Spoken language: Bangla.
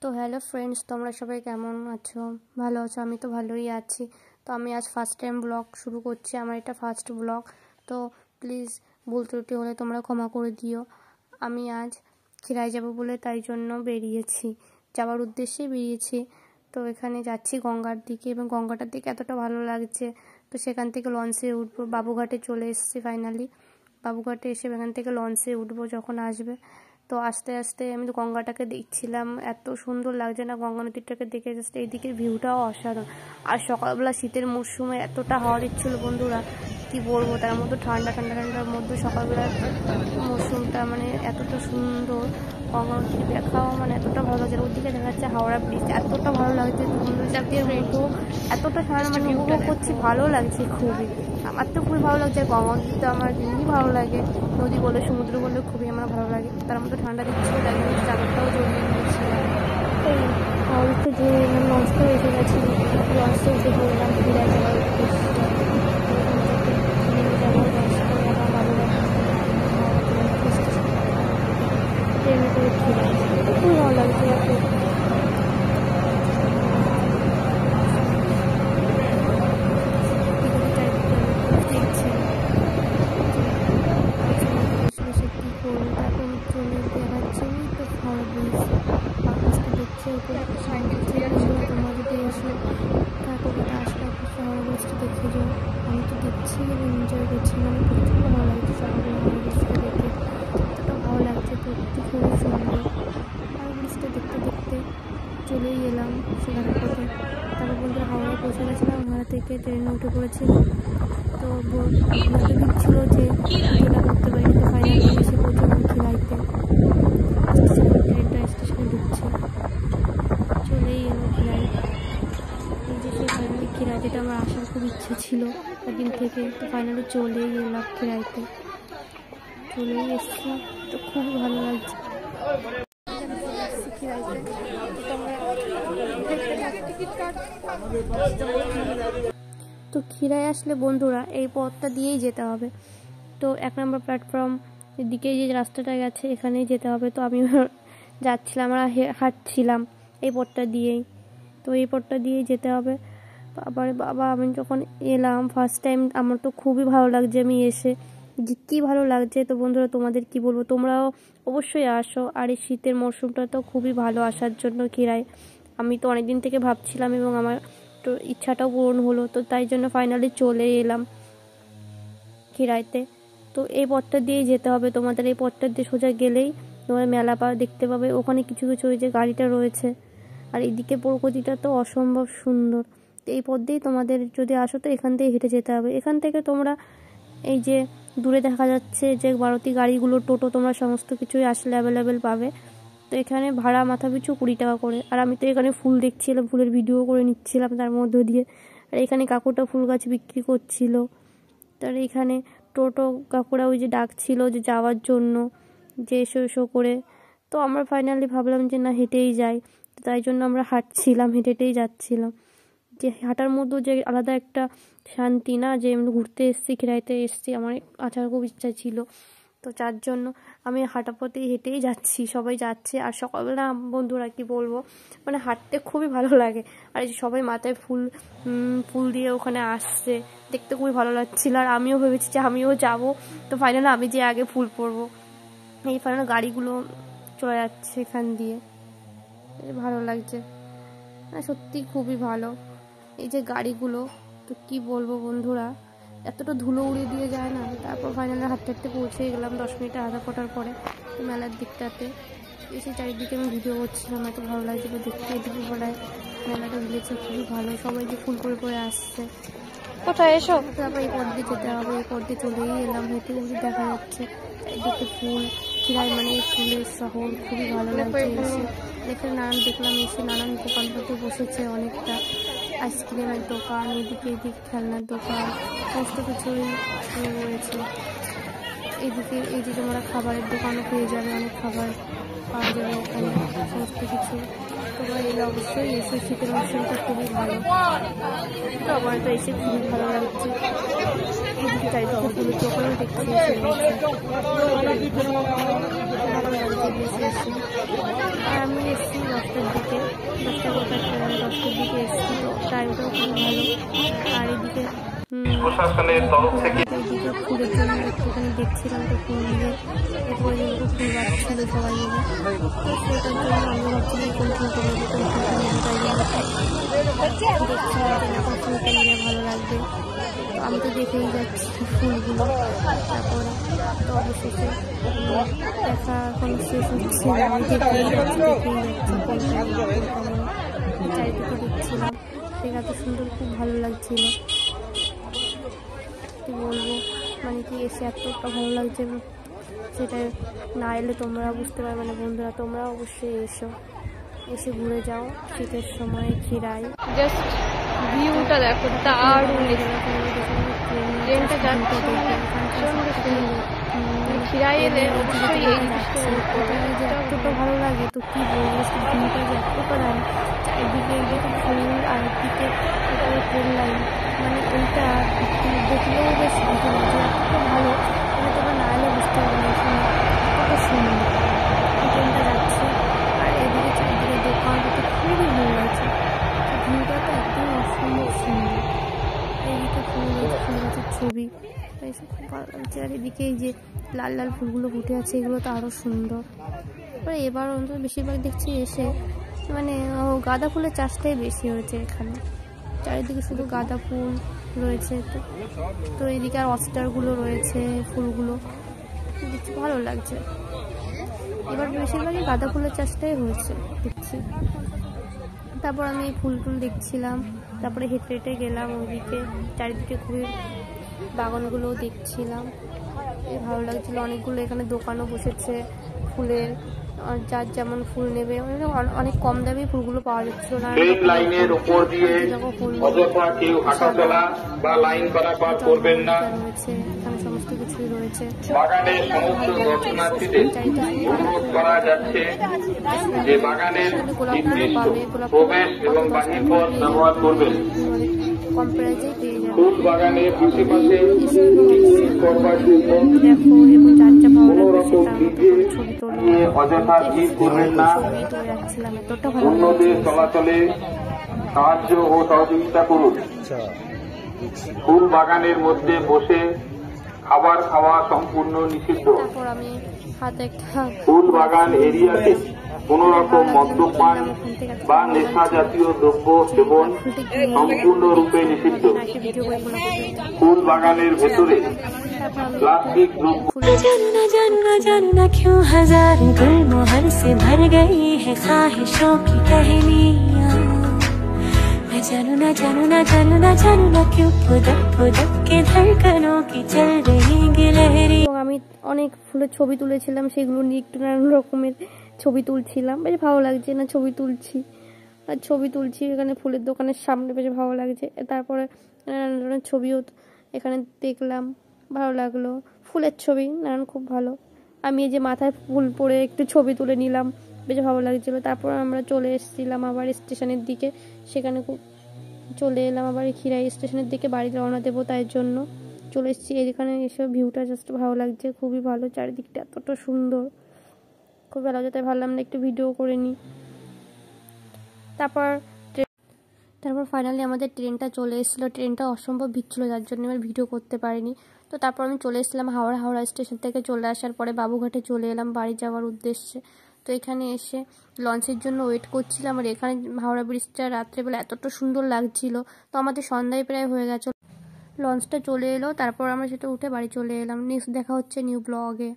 তো হ্যালো ফ্রেন্ডস, তোমরা সবাই কেমন আছো? ভালো আছো? আমি তো ভালোই আছি। তো আমি আজ ফার্স্ট টাইম ব্লগ শুরু করছি, আমার এটা ফার্স্ট ব্লগ। তো প্লিজ ভুল ত্রুটি হলে তোমরা ক্ষমা করে দিও। আমি আজ খিরাই যাব বলে তাই জন্য যাওয়ার উদ্দেশ্যে বেরিয়েছি। তো এখানে যাচ্ছি গঙ্গার দিকে, এবং গঙ্গাটার দিকে এতটা ভালো লাগছে। তো সেখান থেকে লঞ্চে উঠবো। বাবুঘাটে চলে এসেছি ফাইনালি। বাবুঘাটে এসে এখান থেকে লঞ্চে উঠবো যখন আসবে। তো আস্তে আস্তে আমি তো গঙ্গাটাকে দেখছিলাম, এত সুন্দর লাগছে না গঙ্গা নদীটাকে দেখে। জাস্ট এইদিকে ভিউটাও অসাধারণ। আর সকালবেলা শীতের মরশুমে এতটা হাওয়া দিচ্ছিল বন্ধুরা, কি বলবো। তার মধ্যে ঠান্ডার মধ্যে সকালবেলার মরশুমটা মানে এতটা সুন্দর। গঙ্গা নদী দেখাও মানে এতটা ভালো লাগছে। ওদিকে দেখা যাচ্ছে হাওড়া ব্রিজ, এতটা ভালো লাগছে। বন্ধুদের মতো এতটা মানে উপভোগ করছি, ভালো লাগছে খুবই। আমার তো খুবই ভালো লাগছে। গঙ্গা নদী তো আমার খুবই ভালো লাগে। নদী বলে সমুদ্র বলে খুবই আমার ভালো লাগে। তার মধ্যে ঠান্ডা দিচ্ছিল, তাই জন্য চাদরটাও জড়িয়ে দিয়েছিলাম। এই হাওড়াতে যে লঞ্চটাও এসে গেছিল, লঞ্চটা উঠে পড়লাম ফিরে যাওয়ার উদ্দেশ্যে। ট্রেনে করে ফিরে খুবই ভালো লাগছে। আমি তো দেখছি এনজয় করছি, মানে প্রচুর ভালো লাগছে। সকালে এতটা ভালো লাগছে, সত্যি খুবই সুন্দর। আর ব্রিজটা দেখতে দেখতে চলেই এলাম সেখানে পথে। তারপর বন্ধুরা হাওড়ায় পৌঁছে গেছিলাম, হাওড়া থেকে ট্রেনে উঠে পড়েছিলাম। তো আপনাদের ছিল যে যেটা করতে পারি, তো ফাইনালি এসে পৌঁছলাম খিরাইতে। ট্রেনটা স্টেশনে ঢুকছে, চলেই এলো খিরাই। এই যে সেই ফাইনালি খিরাই, যেটা আমার আসার খুব ইচ্ছে ছিল একদিন থেকে। তো ফাইনালি চলেই এলাম খিরাইতে, চলেই এসছি। তো খুবই ভালো লাগছে। তো খিরাই আসলে বন্ধুরা এই পথটা দিয়েই যেতে হবে। তো 1 নম্বর প্ল্যাটফর্ম দিকে যে রাস্তাটা গেছে এখানেই যেতে হবে। তো আমি যাচ্ছিলাম, আমরা হাঁটছিলাম এই পথটা দিয়েই। তো এই পথটা দিয়েই যেতে হবে। বাবা আমি যখন এলাম ফার্স্ট টাইম, আমার তো খুবই ভালো লাগছে। আমি এসে যে কী ভালো লাগছে। তো বন্ধুরা তোমাদের কি বলবো, তোমরাও অবশ্যই আসো। আর এই শীতের মরশুমটা তো খুবই ভালো আসার জন্য খিরাই। আমি তো অনেক দিন থেকে ভাবছিলাম, এবং আমার তো ইচ্ছাটাও পূরণ হলো। তো তাই জন্য ফাইনালি চলে এলাম খিরাইতে। তো এই পথটা দিয়েই যেতে হবে তোমাদের। এই পথটা দিয়ে সোজা গেলেই তোমার মেলা দেখতে পাবে। ওখানে কিছু কিছু ওই যে গাড়িটা রয়েছে। আর এদিকে প্রকৃতিটা তো অসম্ভব সুন্দর। তো এই পথ দিয়েই তোমাদের যদি আসো তো এখান থেকে হেঁটে যেতে হবে। এখান থেকে তোমরা এই যে দূরে দেখা যাচ্ছে যে মারুতি গাড়িগুলো, টোটো, তোমরা সমস্ত কিছুই আসলে অ্যাভেলেবেল পাবে। তো এখানে ভাড়া মাথা পিছু 20 টাকা করে। আর আমি তো এখানে ফুল দেখছিলাম, ফুলের ভিডিও করে নিচ্ছিলাম তার মধ্য দিয়ে। আর এখানে কাকুটা ফুল গাছ বিক্রি করছিল। তার এখানে টোটো কাকুরা ওই যে ডাকছিল যে যাওয়ার জন্য, যে এসো এসো করে। তো আমরা ফাইনালি ভাবলাম যে না, হেঁটেই যাই। তাই জন্য আমরা হাঁটছিলাম, হেঁটেই যাচ্ছিলাম। যে হাঁটার মধ্যে যে আলাদা একটা শান্তি না, যে এমনি ঘুরতে এসেছি, খিরাইতে এসেছি, আমার আসার খুব ইচ্ছা ছিল। তো যার জন্য আমি হাঁটা পথেই হেঁটেই যাচ্ছি, সবাই যাচ্ছে। আর সকালবেলা বন্ধুরা কি বলবো, মানে হাঁটতে খুবই ভালো লাগে। আর এই যে সবাই মাথায় ফুল দিয়ে ওখানে আসছে, দেখতে খুবই ভালো লাগছিল। আর আমিও ভেবেছি যে আমিও যাব। তো ফাইনালি আমি যে আগে ফুল পরবো। এই ফাইনাল গাড়িগুলো চলে যাচ্ছে এখান দিয়ে, ভালো লাগছে না, সত্যি খুবই ভালো এই যে গাড়িগুলো। তো কি বলবো বন্ধুরা, এতটা ধুলো উড়িয়ে দিয়ে যায় না। তারপর ফাইনালি হাঁটতে হাঁটতে পৌঁছে গেলাম 10 মিনিটে হাঁটা ফোটার পরে মেলার দিকটাতে। এসে চারিদিকে আমি ভিডিও করছিলাম, এত ভালো লাগছিল দেখতে। এদিকে পড়ায় মেলাটা ঘুরেছে খুবই ভালো, সবাই যে ফুল পরে পরে আসছে। কোথায় এসো, তারপর এই পথ দিয়ে যেতে হবে। এই পথ দিয়ে চলেই এলাম, হেঁটে হেঁটে দেখা যাচ্ছে চারিদিকে ফুল। খিরাই মানে ফুলের শহর, খুবই ভালো লাগছে এসে। এখানে দেখলাম এসে নানান দোকানপাতে বসেছে অনেকটা। আইসক্রিমের দোকান, এদিকে খেলনার দোকান, সমস্ত কিছুই রয়েছে। এদিকে এই যে তোমরা খাবারের দোকানও পেয়ে যাবে, অনেক খাবার পাওয়া যাবে এখানে, সমস্ত কিছু। তোমরা এলে অবশ্যই এসে, শীতের মৌসুমটা খুবই ভালো। তো আমার তো এসে খুবই ভালো লাগছে। এদিকে চারিদিকে ফুলের দোকানও দেখতে ভালো লাগছে বেশি এসে। আর আমি এসেছি 10টা 10টার দিকে 10টার দিকে এসেছি। তো টাইমটাও খুব ভালো। আর এদিকে প্রশাসনের তরফ থেকে এদিকে ফুলের জন্য একটুখানি দেখছিলাম, তো ফুল নিয়ে এরপরে যেগুলো ফুল বাড়ছিল সবাই মিলে, তো সেটার জন্য আমি ভাবছিলাম কোন ফুলটা নেবো, কোন ফুলটা নেবো, তাই জন্য দেখছিলাম যে কোন ফুলটা নিলে ভালো লাগবে। তো আমি তো দেখেই যাচ্ছি ফুলগুলো। তারপরে তো অবশেষে দেখা এখন শেষ হচ্ছে, আমি দেখেই যাচ্ছি চারিদিকে দেখছিলাম। সেটা এত সুন্দর, খুব ভালো লাগছিল। কি বলবো, মানে কি এসে এতটা ভালো লাগছে, সেটা না এলে তোমরা বুঝতে পারবে না। বন্ধুরা তোমরা অবশ্যই এসে ঘুরে যাও শীতের সময় খিরাই। জাস্ট ভিউটা দেখো, দারুণ ট্রেনটা যাচ্ছে, খিরাই এলে অবশ্যই এই এতটা ভালো লাগে, তো কি বলবো, ভিউটা যে এতটা দারুণ, চারিদিকে এদিকে ফুল আর একদিকে ট্রেন লাইন, মানে এইটা দেখলেও বেশ ভালো লাগে, এতটা ভালো, মানে তোমরা না এলে বুঝতে পারবে না কত সুন্দর ট্রেনটা যাচ্ছে। আর এদিকে চারিদিকে দোকানটা খুবই ভালো লাগছে, ভিউটা তো একদম অসম্ভব সুন্দর। এইদিকে ফুল গাছের ছবি, এইসব খুব ভালো লাগছে। আর এদিকে এই যে লাল লাল ফুলগুলো ফুটে আছে, এগুলো তো আরও সুন্দর। এবার অন্তত বেশিরভাগ দেখছি এসে মানে গাঁদা ফুলের চাষটাই বেশি হয়েছে এখানে, চারিদিকে শুধু গাঁদা ফুল রয়েছে। তো এইদিকে আর অস্টারগুলো রয়েছে, ফুলগুলো দেখছি ভালো লাগছে। এবার বেশিরভাগই গাঁদা ফুলের চাষটাই হয়েছে দেখছি। তারপর আমি এই ফুল টুল দেখছিলাম, তারপরে হেঁটে হেঁটে গেলাম ওইদিকে, চারিদিকে খুবই বাগানগুলোও দেখছিলাম, ভালো লাগছিল। অনেকগুলো এখানে দোকানও বসেছে ফুলের, যার যেমন ফুল নেবে, অনেক কম দামে ফুলগুলো পাওয়া যাচ্ছিল না। ট্রেন লাইনের উপর দিয়ে অযথা কেউ হাঁটাচলা বা লাইন পারাপার করবেন না। এখানে সমস্ত কিছুই রয়েছে। বাগানের সমস্ত দর্শনার্থীদের অনুরোধ করা যাচ্ছে যে বাগানের নির্দিষ্ট প্রবেশ এবং বাহির পথ ব্যবহার করবেন। কম প্রাইজে পেয়ে যাবে। ফুল বাগানের আশেপাশে করবার জন্য দেখো, এবং যার যা ভালো লাগবে সেটা ছবি তুলে অযথা ভিড় করবেন না। অন্যদের চলাচলে সাহায্য ও সহযোগিতা করুন। ফুল বাগানের মধ্যে বসে খাবার খাওয়া সম্পূর্ণ নিষিদ্ধ। ফুল বাগান এরিয়াতে কোন রকম মদ্যপান বা নেশা জাতীয় দ্রব্য সেবন সম্পূর্ণরূপে নিষিদ্ধ। ফুল বাগানের ভেতরে প্লাস্টিক जानू ना क्यों हजारों गुलमोहर से भर गई है ख्वाहिशों की टहनियां। मैं जानू ना क्यों खुदक के धड़कनों की चल रही गिलहरी। আমি অনেক ফুলের ছবি তুলেছিলাম, সেগুলো নিয়ে একটু নানান রকমের ছবি তুলছিলাম, বেশ ভালো লাগছে না ছবি তুলছি এখানে ফুলের দোকানের সামনে, বেশ ভালো লাগছে। তারপরে নানান ধরনের ছবিও এখানে দেখলাম, ভালো লাগলো। ফুলের ছবি নানান খুব ভালো। আমি এই যে মাথায় ফুল পরে একটু ছবি তুলে নিলাম, বেশ ভালো লাগছিলো। তারপর আমরা চলে এসেছিলাম আবার স্টেশনের দিকে, সেখানে চলে এলাম আবার খিরাই স্টেশনের দিকে, বাড়ি রওনা দেবো, তাই জন্য চলে এসেছি। এখানে এসে ভিউটা জাস্ট ভালো লাগছে, খুবই ভালো, চারিদিকটা এতটা সুন্দর, খুব ভালো লাগছে। তাই ভাবলাম না একটু ভিডিও করে নিই। তারপর ফাইনালি আমাদের ট্রেনটা চলে এসেছিলো। ট্রেনটা অসম্ভব ভিড় ছিল, যার জন্য আমি ভিডিও করতে পারিনি। তো তারপর আমি চলে এসেছিলাম হাওড়া স্টেশন থেকে। চলে আসার পরে বাবুঘাটে চলে এলাম বাড়ি যাওয়ার উদ্দেশ্যে। তো এখানে এসে লঞ্চের জন্য ওয়েট করছিলাম। আর এখানে হাওড়া ব্রিজটা রাত্রেবেলা এতটা সুন্দর লাগছিল, তো আমাদের সন্ধ্যায় প্রায় হয়ে গেছে। লঞ্চটা চলে এলো, তারপর আমরা সেটা উঠে বাড়ি চলে এলাম। নেক্সট দেখা হচ্ছে নিউ ব্লগে।